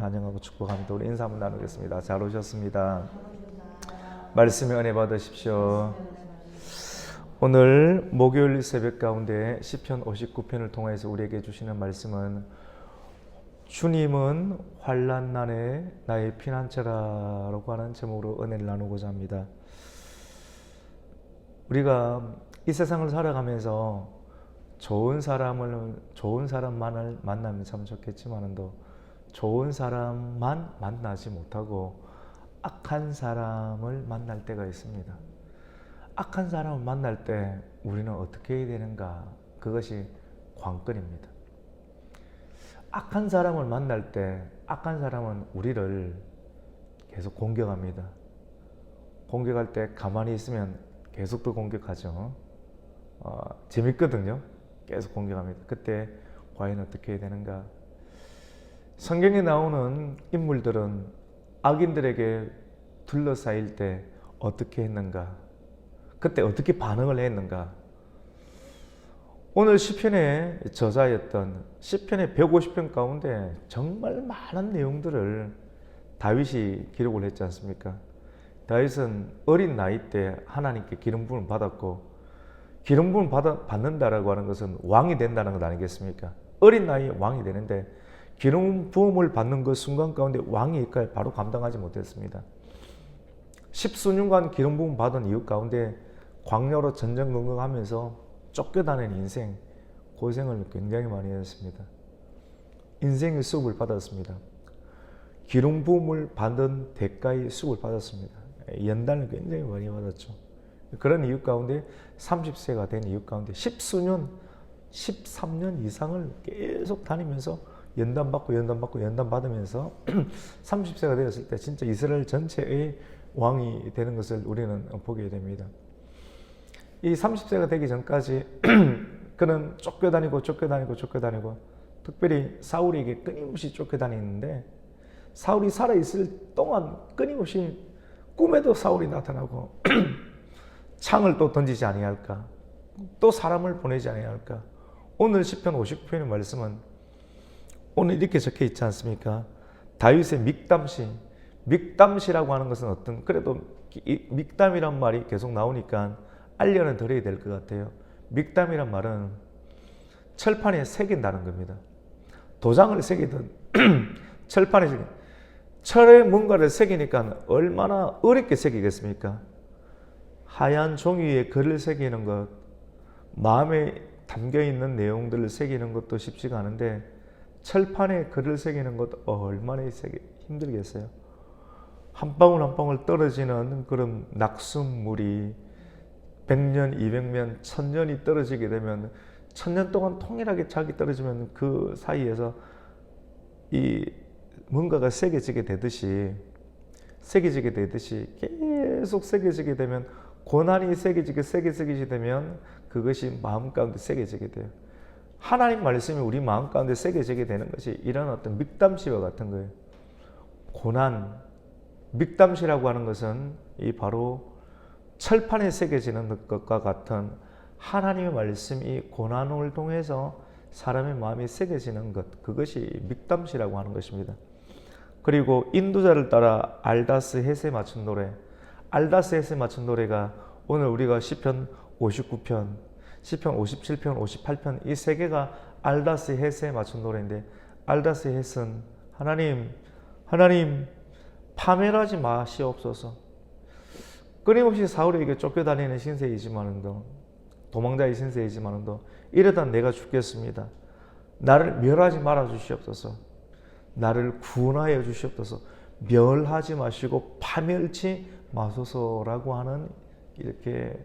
환영하고 축복합니다. 우리 인사 한번 나누겠습니다. 잘 오셨습니다. 말씀의 은혜 받으십시오. 오늘 목요일 새벽 가운데 시편 59편을 통해서 우리에게 주시는 말씀은 주님은 환난날에 나의 피난처라고 하는 제목으로 은혜를 나누고자 합니다. 우리가 이 세상을 살아가면서 좋은 사람만을 만나면 참 좋겠지만도 좋은 사람만 만나지 못하고 악한 사람을 만날 때가 있습니다. 악한 사람을 만날 때 우리는 어떻게 해야 되는가? 그것이 관건입니다. 악한 사람을 만날 때 악한 사람은 우리를 계속 공격합니다. 공격할 때 가만히 있으면 계속 또 공격하죠. 재밌거든요. 계속 공격합니다. 그때 과연 어떻게 해야 되는가? 성경에 나오는 인물들은 악인들에게 둘러싸일 때 어떻게 했는가? 그때 어떻게 반응을 했는가? 오늘 시편의 저자였던 시편의 150편 가운데 정말 많은 내용들을 다윗이 기록을 했지 않습니까? 다윗은 어린 나이 때 하나님께 기름 부음을 받았고, 기름 부음을 받는다라고 하는 것은 왕이 된다는 것 아니겠습니까? 어린 나이에 왕이 되는데 기름 부음을 받는 그 순간 가운데 왕의 일까지 바로 감당하지 못했습니다. 10수년간 기름 부음 받은 이유 가운데 광야로 전전긍긍하면서 쫓겨다니는 인생, 고생을 굉장히 많이 했습니다. 인생의 수급을 받았습니다. 기름 부음을 받은 대가의 수급을 받았습니다. 연단을 굉장히 많이 받았죠. 그런 이유 가운데 30세가 된 이유 가운데 10수년, 13년 이상을 계속 다니면서 연단 받으면서 30세가 되었을 때 진짜 이스라엘 전체의 왕이 되는 것을 우리는 보게 됩니다. 이 30세가 되기 전까지 그는 쫓겨다니고 특별히 사울에게 끊임없이 쫓겨다니는데, 사울이 살아있을 동안 끊임없이 꿈에도 사울이 나타나고 창을 또 던지지 아니할까, 또 사람을 보내지 아니할까. 오늘 시편 59편의 말씀은 오늘 이렇게 적혀 있지 않습니까? 다윗의 믹담시라고 하는 것은 그래도 믹담이란 말이 계속 나오니까 알려는 드려야 될 것 같아요. 믹담이란 말은 철판에 새긴다는 겁니다. 도장을 새기든 철판에 철에 뭔가를 새기니까 얼마나 어렵게 새기겠습니까? 하얀 종이 위에 글을 새기는 것, 마음에 담겨있는 내용들을 새기는 것도 쉽지가 않은데 철판에 글을 새기는 것도 얼마나 힘들겠어요. 한 방울 한 방울 떨어지는 그런 낙숫물이 100년, 200년, 1000년이 떨어지게 되면 1000년 동안 통일하게 자기 떨어지면 그 사이에서 이 뭔가가 새겨지게 되듯이 계속 새겨지게 되면, 고난이 새겨지게 되면 그것이 마음 가운데 새겨지게 돼요. 하나님 말씀이 우리 마음 가운데 새겨지게 되는 것이 이런 어떤 믹담시와 같은 거예요. 고난, 믹담시라고 하는 것은 이 바로 철판에 새겨지는 것과 같은 하나님의 말씀이 고난을 통해서 사람의 마음이 새겨지는 것, 그것이 믹담시라고 하는 것입니다. 그리고 인도자를 따라 알다스 헷에 맞춘 노래, 알다스 헷에 맞춘 노래가 오늘 우리가 시편 59편, 시편 57편, 58편 이 세 개가 알다스 헷에 맞춘 노래인데, 알다스 헷은 하나님 파멸하지 마시옵소서. 끊임없이 사울에게 쫓겨다니는 신세이지만도, 도망자의 신세이지만도 이러다 내가 죽겠습니다. 나를 멸하지 말아 주시옵소서. 나를 구원하여 주시옵소서. 멸하지 마시고 파멸치 마소서라고 하는 이렇게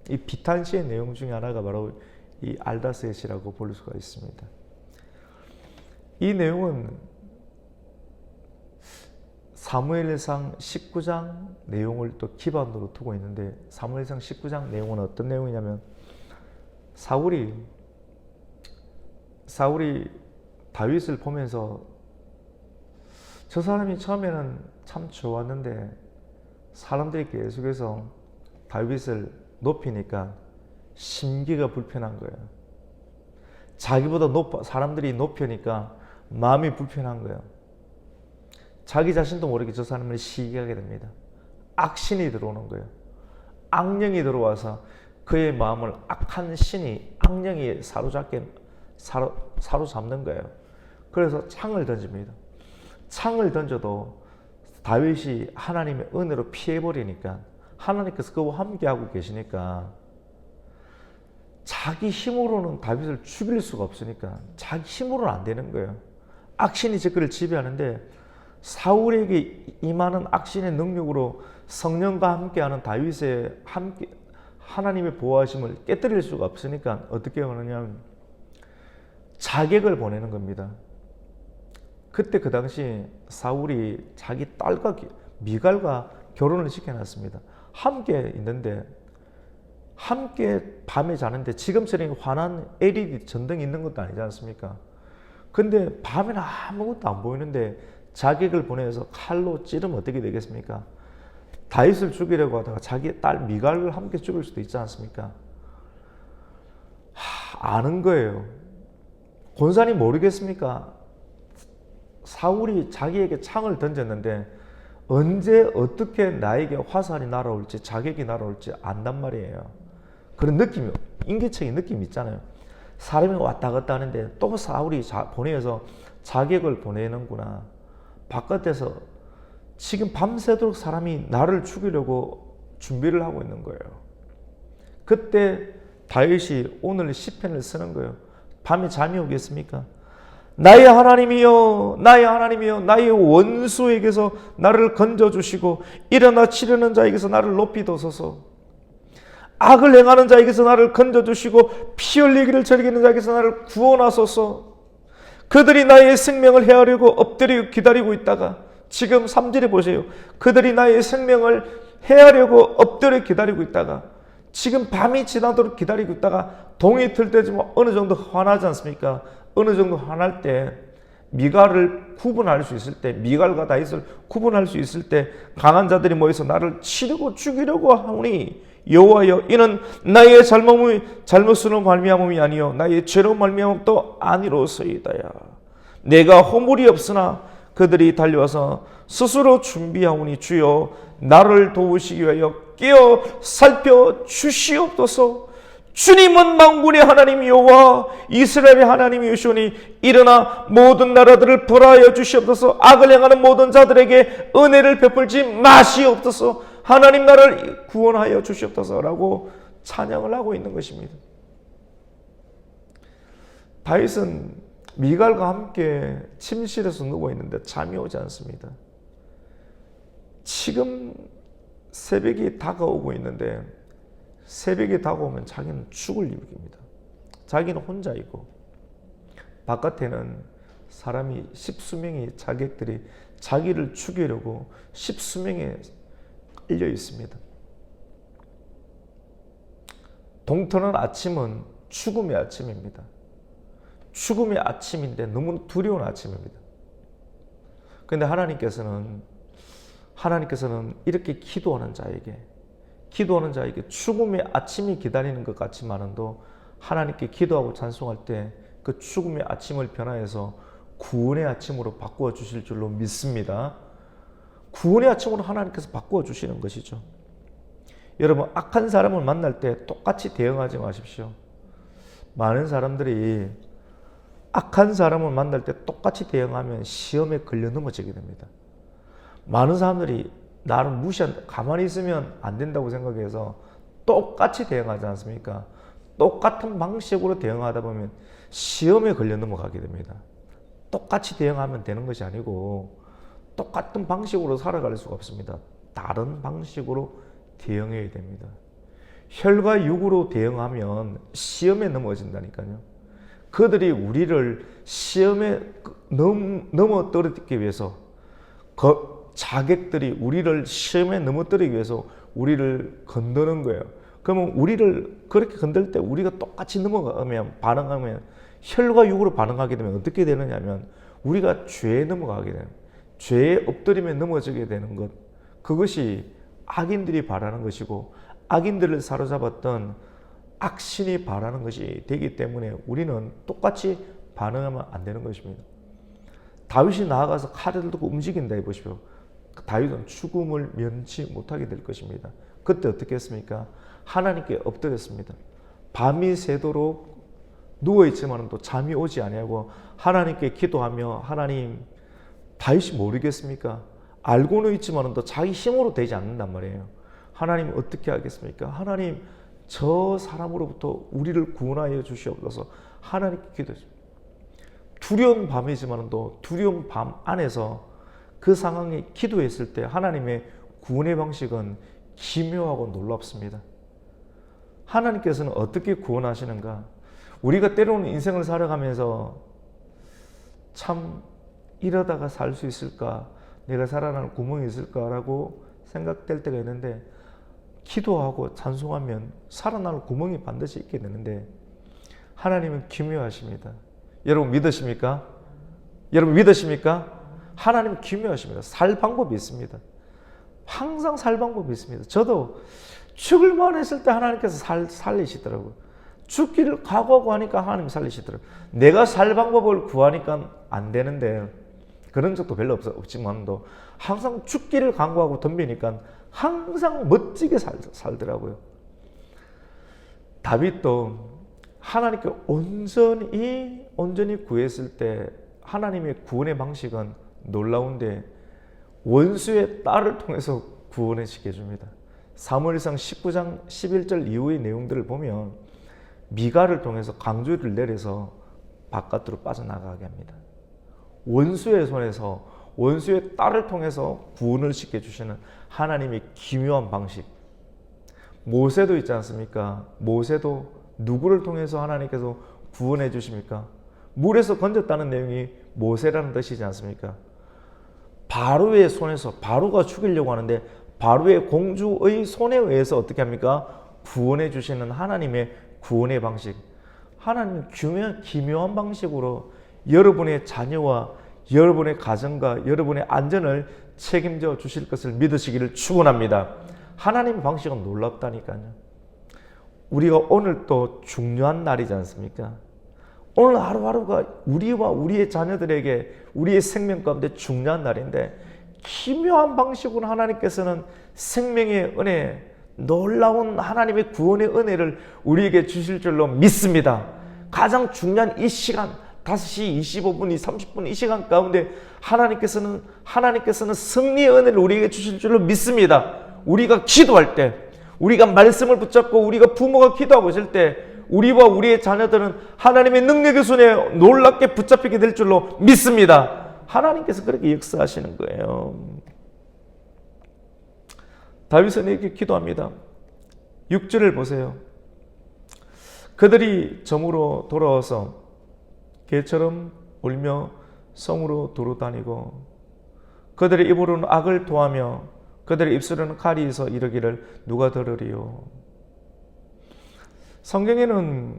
이 비탄시의 내용 중에 하나가 바로 이 알다스헷이라고 볼 수가 있습니다. 이 내용은 사무엘상 19장 내용을 또 기반으로 두고 있는데, 사무엘상 19장 내용은 어떤 내용이냐면, 사울이 다윗을 보면서 저 사람이 처음에는 참 좋았는데 사람들이 계속해서 다윗을 높이니까 심기가 불편한 거예요. 자기보다 사람들이 높으니까 마음이 불편한 거예요. 자기 자신도 모르게 저 사람을 시기하게 됩니다. 악신이 들어오는 거예요. 악령이 들어와서 그의 마음을 악한 신이, 악령이 사로잡는 거예요. 그래서 창을 던집니다. 창을 던져도 다윗이 하나님의 은혜로 피해버리니까, 하나님께서 그와 함께하고 계시니까 자기 힘으로는 다윗을 죽일 수가 없으니까 자기 힘으로는 안 되는 거예요. 악신이 그를 지배하는데 사울에게 임하는 악신의 능력으로 성령과 함께하는 다윗의 하나님의 보호하심을 깨뜨릴 수가 없으니까 어떻게 하느냐, 자객을 보내는 겁니다. 그때 그 당시 사울이 자기 딸과 미갈과 결혼을 시켜놨습니다. 함께 있는데, 함께 밤에 자는데 지금처럼 환한 LED 전등이 있는 것도 아니지 않습니까? 근데 밤에는 아무것도 안 보이는데 자객을 보내서 칼로 찌르면 어떻게 되겠습니까? 다윗을 죽이려고 하다가 자기 딸 미갈을 함께 죽일 수도 있지 않습니까? 아는 거예요. 권사님 모르겠습니까? 사울이 자기에게 창을 던졌는데 언제 어떻게 나에게 화살이 날아올지 자객이 날아올지 안단 말이에요. 그런 느낌이, 인기척인 느낌이 있잖아요. 사람이 왔다 갔다 하는데 또 사울이 보내서 자객을 보내는구나. 바깥에서 지금 밤새도록 사람이 나를 죽이려고 준비를 하고 있는 거예요. 그때 다윗이 오늘 시편을 쓰는 거예요. 밤에 잠이 오겠습니까? 나의 하나님이여, 나의 하나님이여, 나의 원수에게서 나를 건져주시고 일어나 치려는 자에게서 나를 높이 드소서. 악을 행하는 자에게서 나를 건져주시고 피 흘리기를 즐기는 자에게서 나를 구원하소서. 그들이 나의 생명을 해하려고 엎드려 기다리고 있다가, 지금 3절에 보세요. 그들이 나의 생명을 해하려고 엎드려 기다리고 있다가, 지금 밤이 지나도록 기다리고 있다가 동이 틀 때쯤 어느 정도 화나지 않습니까? 어느 정도 화날 때 미갈을 구분할 수 있을 때, 미갈과 다윗을 구분할 수 있을 때 강한 자들이 모여서 나를 치려고 죽이려고 하오니 여호와여, 이는 나의 잘못으로 말미암음이 아니요 나의 죄로 말미암음도 아니로소이다야. 내가 허물이 없으나 그들이 달려와서 스스로 준비하오니 주여 나를 도우시기 위하여 깨어 살펴 주시옵소서. 주님은 만군의 하나님 여호와 이스라엘의 하나님이시오니 일어나 모든 나라들을 벌하여 주시옵소서. 악을 행하는 모든 자들에게 은혜를 베풀지 마시옵소서. 하나님 나라를 구원하여 주시옵소서라고 찬양을 하고 있는 것입니다. 다윗은 미갈과 함께 침실에서 누워 있는데 잠이 오지 않습니다. 지금 새벽이 다가오고 있는데, 새벽이 다가오면 자기는 죽을 일입니다. 자기는 혼자이고 바깥에는 사람이 십수명의 자객들이 자기를 죽이려고 십수명에 깔려 있습니다. 동터는 아침은 죽음의 아침입니다. 죽음의 아침인데 너무 두려운 아침입니다. 그런데 하나님께서는 이렇게 기도하는 자에게 죽음의 아침이 기다리는 것 같지만도 하나님께 기도하고 찬송할 때 그 죽음의 아침을 변화해서 구원의 아침으로 바꾸어 주실 줄로 믿습니다. 구원의 아침으로 하나님께서 바꾸어 주시는 것이죠. 여러분, 악한 사람을 만날 때 똑같이 대응하지 마십시오. 많은 사람들이 악한 사람을 만날 때 똑같이 대응하면 시험에 걸려 넘어지게 됩니다. 많은 사람들이 나를 가만히 있으면 안 된다고 생각해서 똑같이 대응하지 않습니까? 똑같은 방식으로 대응하다 보면 시험에 걸려 넘어가게 됩니다. 똑같이 대응하면 되는 것이 아니고 똑같은 방식으로 살아갈 수가 없습니다. 다른 방식으로 대응해야 됩니다. 혈과 육으로 대응하면 시험에 넘어진다니까요. 그들이 우리를 시험에 넘어뜨리기 위해서, 자객들이 우리를 시험에 넘어뜨리기 위해서 우리를 건드는 거예요. 그러면 우리를 그렇게 건들 때 우리가 똑같이 반응하면 혈과 육으로 반응하게 되면 어떻게 되느냐 하면 우리가 죄에 넘어가게 돼요. 죄에 엎드리며 넘어지게 되는 것, 그것이 악인들이 바라는 것이고 악인들을 사로잡았던 악신이 바라는 것이 되기 때문에 우리는 똑같이 반응하면 안 되는 것입니다. 다윗이 나아가서 칼을 들고 움직인다 해보십시오. 다윗은 죽음을 면치 못하게 될 것입니다. 그때 어떻게 했습니까? 하나님께 엎드렸습니다. 밤이 새도록 누워있지만 또 잠이 오지 아니하고 하나님께 기도하며, 하나님, 다윗이 모르겠습니까? 알고는 있지만 또 자기 힘으로 되지 않는단 말이에요. 하나님 어떻게 하겠습니까? 하나님, 저 사람으로부터 우리를 구원하여 주시옵소서. 하나님께 기도했습니다. 두려운 밤이지만 또 두려운 밤 안에서 그 상황에 기도했을 때 하나님의 구원의 방식은 기묘하고 놀랍습니다. 하나님께서는 어떻게 구원하시는가? 우리가 때로는 인생을 살아가면서 참 이러다가 살 수 있을까? 내가 살아날 구멍이 있을까라고 생각될 때가 있는데, 기도하고 찬송하면 살아날 구멍이 반드시 있게 되는데, 하나님은 기묘하십니다. 여러분 믿으십니까? 여러분 믿으십니까? 하나님은 기묘하십니다. 살 방법이 있습니다. 항상 살 방법이 있습니다. 저도 죽을만 했을 때 하나님께서 살리시더라고요. 죽기를 각오하고 하니까 하나님 살리시더라고요. 내가 살 방법을 구하니까 안 되는데, 그런 적도 별로 없지만도 항상 죽기를 각오하고 덤비니까 항상 멋지게 살더라고요. 다윗도 하나님께 온전히 구했을 때 하나님의 구원의 방식은 놀라운데, 원수의 딸을 통해서 구원을 시켜줍니다. 사무엘상 19장 11절 이후의 내용들을 보면 미가를 통해서 강조를 내려서 바깥으로 빠져나가게 합니다. 원수의 손에서, 원수의 딸을 통해서 구원을 시켜주시는 하나님의 기묘한 방식. 모세도 있지 않습니까? 모세도 누구를 통해서 하나님께서 구원해 주십니까? 물에서 건졌다는 내용이 모세라는 뜻이지 않습니까? 바로의 손에서, 바로가 죽이려고 하는데 바로의 공주의 손에 의해서 어떻게 합니까? 구원해 주시는 하나님의 구원의 방식. 하나님은 기묘한 방식으로 여러분의 자녀와 여러분의 가정과 여러분의 안전을 책임져 주실 것을 믿으시기를 축원합니다. 하나님의 방식은 놀랍다니까요. 우리가 오늘 또 중요한 날이지 않습니까? 오늘 하루하루가 우리와 우리의 자녀들에게 우리의 생명 가운데 중요한 날인데, 기묘한 방식으로 하나님께서는 생명의 은혜, 놀라운 하나님의 구원의 은혜를 우리에게 주실 줄로 믿습니다. 가장 중요한 이 시간, 5시 25분, 30분 이 시간 가운데 하나님께서는 승리의 은혜를 우리에게 주실 줄로 믿습니다. 우리가 기도할 때, 우리가 말씀을 붙잡고 우리가 부모가 기도하고 있을 때 우리와 우리의 자녀들은 하나님의 능력의 손에 놀랍게 붙잡히게 될 줄로 믿습니다. 하나님께서 그렇게 역사하시는 거예요. 다윗은 이렇게 기도합니다. 6절을 보세요. 그들이 점으로 돌아와서 개처럼 울며 성으로 돌아다니고 그들의 입으로는 악을 토하며 그들의 입술에는 칼이 있어 이르기를 누가 들으리요. 성경에는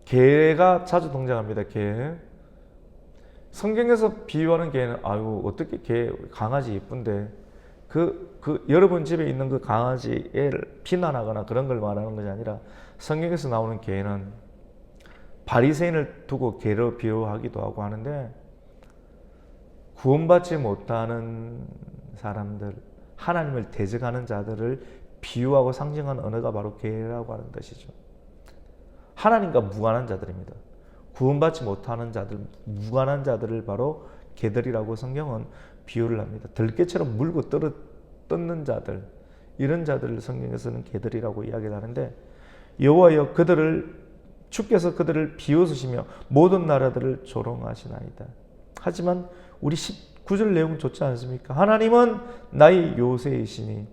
개가 자주 등장합니다. 개. 성경에서 비유하는 개는 아유 어떻게 개 강아지 예쁜데 여러분 집에 있는 그 강아지를 비난하거나 그런 걸 말하는 것이 아니라 성경에서 나오는 개는 바리새인을 두고 개로 비유하기도 하고 하는데 구원받지 못하는 사람들, 하나님을 대적하는 자들을 비유하고 상징한 언어가 바로 개라고 하는 것이죠. 하나님과 무관한 자들입니다. 구원받지 못하는 자들, 무관한 자들을 바로 개들이라고 성경은 비유를 합니다. 들깨처럼 물고 뜯는 자들, 이런 자들을 성경에서는 개들이라고 이야기를 하는데, 여호와여 주께서 그들을 비웃으시며 모든 나라들을 조롱하시나이다. 하지만 우리 19절 내용 좋지 않습니까? 하나님은 나의 요새이시니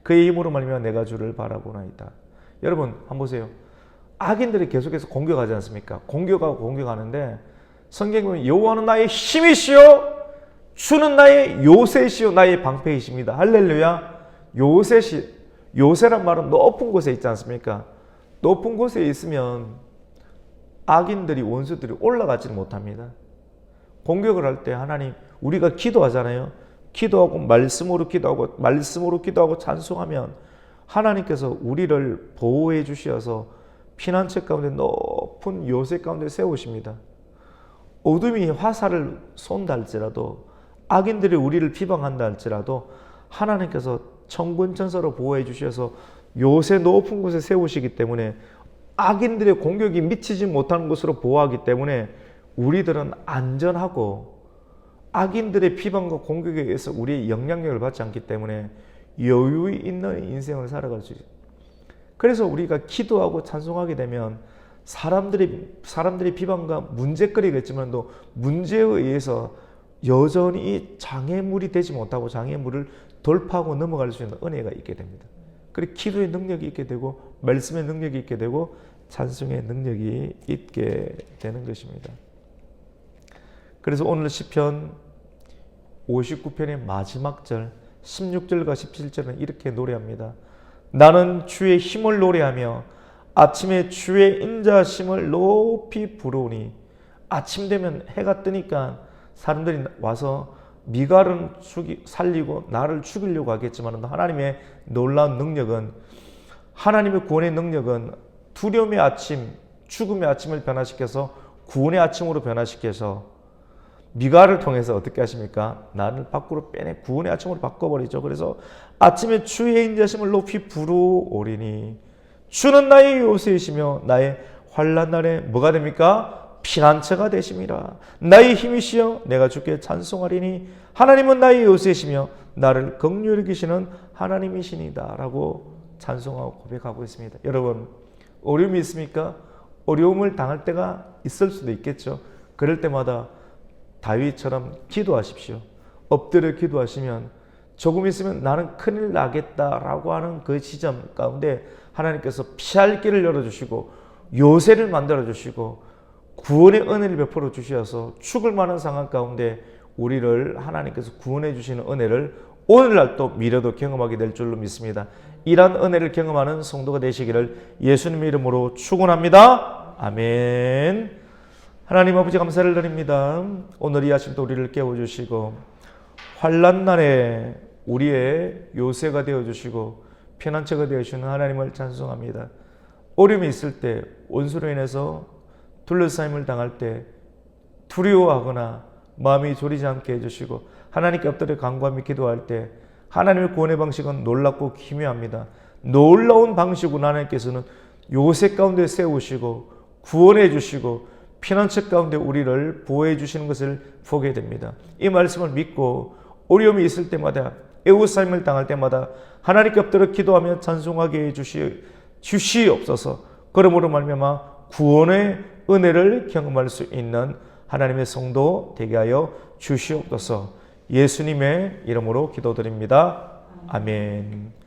그의 힘으로 말미암아 내가 주를 바라보나이다. 여러분 한번 보세요. 악인들이 계속해서 공격하지 않습니까? 공격하는데 성경에 보면 여호와는 나의 힘이시요 주는 나의 요새시요 나의 방패이십니다. 할렐루야. 요새란 말은 높은 곳에 있지 않습니까? 높은 곳에 있으면 악인들이, 원수들이 올라가지는 못합니다. 공격을 할 때 하나님, 우리가 기도하잖아요. 기도하고 말씀으로 기도하고 찬송하면 하나님께서 우리를 보호해 주셔서 피난처 가운데 높은 요새 가운데 세우십니다. 어둠이 화살을 쏜다 할지라도, 악인들이 우리를 비방한다 할지라도 하나님께서 천군천사로 보호해 주셔서 요새 높은 곳에 세우시기 때문에, 악인들의 공격이 미치지 못하는 곳으로 보호하기 때문에 우리들은 안전하고, 악인들의 비방과 공격에 의해서 우리의 영향력을 받지 않기 때문에 여유 있는 인생을 살아갈 수 있어요. 그래서 우리가 기도하고 찬송하게 되면 사람들이 비방과 문제거리겠지만도 문제에 의해서 여전히 장애물이 되지 못하고 장애물을 돌파하고 넘어갈 수 있는 은혜가 있게 됩니다. 그리고 기도의 능력이 있게 되고, 말씀의 능력이 있게 되고, 찬송의 능력이 있게 되는 것입니다. 그래서 오늘 시편 59편의 마지막 절 16절과 17절은 이렇게 노래합니다. 나는 주의 힘을 노래하며 아침에 주의 인자심을 높이 부르오니. 아침 되면 해가 뜨니까 사람들이 와서 미갈은 살리고 나를 죽이려고 하겠지만, 하나님의 놀라운 능력은, 하나님의 구원의 능력은 두려움의 아침, 죽음의 아침을 변화시켜서 구원의 아침으로 변화시켜서 미갈을 통해서 어떻게 하십니까? 나를 밖으로 빼내 구원의 아침으로 바꿔버리죠. 그래서 아침에 주의 인자심을 높이 부르오리니 주는 나의 요새이시며 나의 환난 날에 뭐가 됩니까? 피난처가 되심이라. 나의 힘이시여 내가 주께 찬송하리니 하나님은 나의 요새이시며 나를 긍휼히 여기시는 하나님이시니다 라고 찬송하고 고백하고 있습니다. 여러분, 어려움이 있습니까? 어려움을 당할 때가 있을 수도 있겠죠. 그럴 때마다 다윗처럼 기도하십시오. 엎드려 기도하시면 조금 있으면 나는 큰일 나겠다라고 하는 그 지점 가운데 하나님께서 피할 길을 열어주시고 요새를 만들어주시고 구원의 은혜를 베풀어 주셔서 죽을 만한 상황 가운데 우리를 하나님께서 구원해 주시는 은혜를 오늘날 또 미래도 경험하게 될 줄로 믿습니다. 이러한 은혜를 경험하는 성도가 되시기를 예수님의 이름으로 축원합니다. 아멘. 하나님 아버지 감사를 드립니다. 오늘 이 아침도 우리를 깨워주시고 환난 날에 우리의 요새가 되어주시고 피난처가 되어주시는 하나님을 찬송합니다. 어려움이 있을 때, 원수로 인해서 둘러싸임을 당할 때 두려워하거나 마음이 졸이지 않게 해주시고 하나님께 엎드려 간구하며 기도할 때 하나님의 구원의 방식은 놀랍고 기묘합니다. 놀라운 방식으로 하나님께서는 요새 가운데 세우시고 구원해 주시고 피난처 가운데 우리를 보호해 주시는 것을 보게 됩니다. 이 말씀을 믿고 어려움이 있을 때마다, 애워싸임을 당할 때마다 하나님께 엎드려 기도하며 찬송하게 해 주시옵소서. 그러므로 말미암아 구원의 은혜를 경험할 수 있는 하나님의 성도 되게 하여 주시옵소서. 예수님의 이름으로 기도드립니다. 아멘.